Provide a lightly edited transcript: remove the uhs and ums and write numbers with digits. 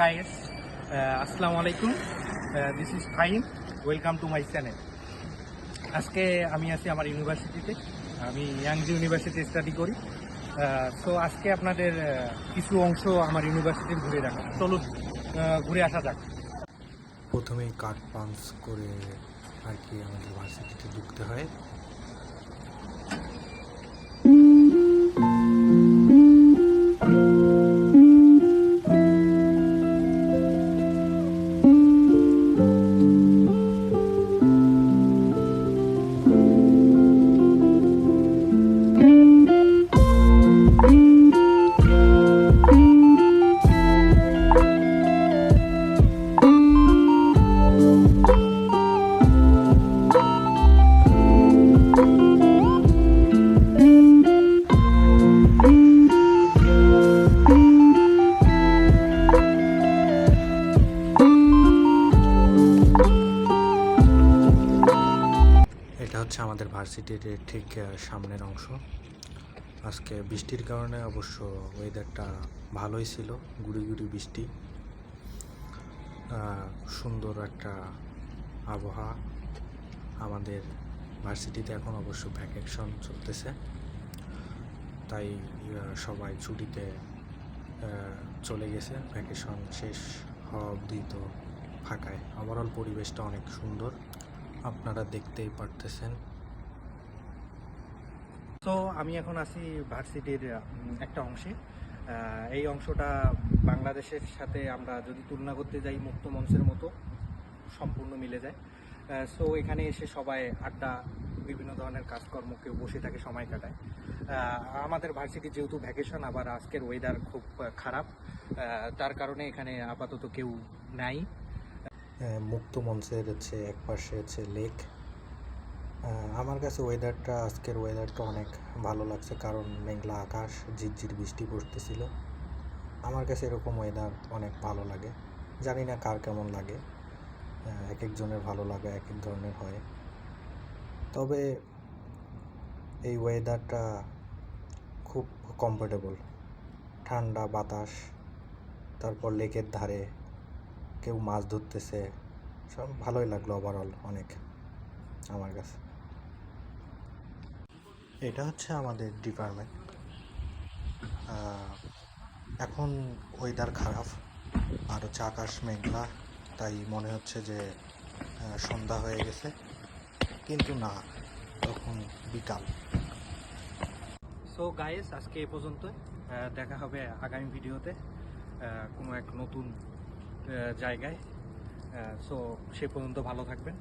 guys, আসসালামু আলাইকুম। This is fine, welcome to my channel. আজকে আমি আছি আমার ইউনিভার্সিটিতে। আমি ইয়াংজি ইউনিভার্সিটি স্টাডি করি। সো আজকে আপনাদের কিছু অংশ আমার ইউনিভার্সিটির ঘুরে দেখা, চলুন ঘুরে আসা যাক। প্রথমেই কার্ড পাঞ্চ করে আর কি আমাদের ভার্সিটিতে ঢুকতে হয়। এটা হচ্ছে আমাদের ভার্সিটির ঠিক সামনের অংশ। আজকে বৃষ্টির কারণে অবশ্য ওয়েদারটা ভালোই ছিল, গুড়ি গুড়ি বৃষ্টি, সুন্দর একটা আবহাওয়া। আমাদের ভার্সিটিতে এখন অবশ্য ভ্যাকেশন চলতেছে, তাই সবাই ছুটিতে চলে গেছে। ভ্যাকেশন শেষ হওয়া অবধি তো ফাঁকায়। ওভারঅল পরিবেশটা অনেক সুন্দর, আপনারা দেখতেই পারতেছেন। তো আমি এখন আছি ভার্সিটির একটা অংশে। এই অংশটা বাংলাদেশের সাথে আমরা যদি তুলনা করতে যাই মুক্ত মঞ্চের মতো সম্পূর্ণ মিলে যায়। সো এখানে এসে সবাই আড্ডা, বিভিন্ন ধরনের কাজকর্ম, কেউ বসে থাকে, সময় কাটায়। আমাদের ভার্সিটি যেহেতু ভ্যাকেশন, আবার আজকের ওয়েদার খুব খারাপ, তার কারণে এখানে আপাতত কেউ নাই। মুক্ত মঞ্চের হচ্ছে এক পাশে হচ্ছে লেক। আমার কাছে আজকের ওয়েদারটা অনেক ভালো লাগছে, কারণ মেঘলা আকাশ, ঝিরঝির বৃষ্টি পড়তেছিল। আমার কাছে এরকম ওয়েদার অনেক ভালো লাগে। জানি না কার কেমন লাগে, এক একজনের ভালো লাগে এক এক ধরনের হয়। তবে এই ওয়েদারটা খুব কমফোর্টেবল, ঠান্ডা বাতাস, তারপর লেকের ধারে কেউ মাছ ধরতেছে, সব ভালোই লাগলো ওভারঅল অনেক আমার কাছে। এটা হচ্ছে আমাদের ডিপার্টমেন্ট। এখন ওয়েদার খারাপ আর হচ্ছে আকাশ মেঘলা, তাই মনে হচ্ছে যে সন্ধ্যা হয়ে গেছে, কিন্তু না, তখন বিকাল। সো গাইস, আজকে এ পর্যন্ত। দেখা হবে আগামী ভিডিওতে কোনো এক নতুন জায়গায়। সো সে পর্যন্ত ভালো থাকবেন।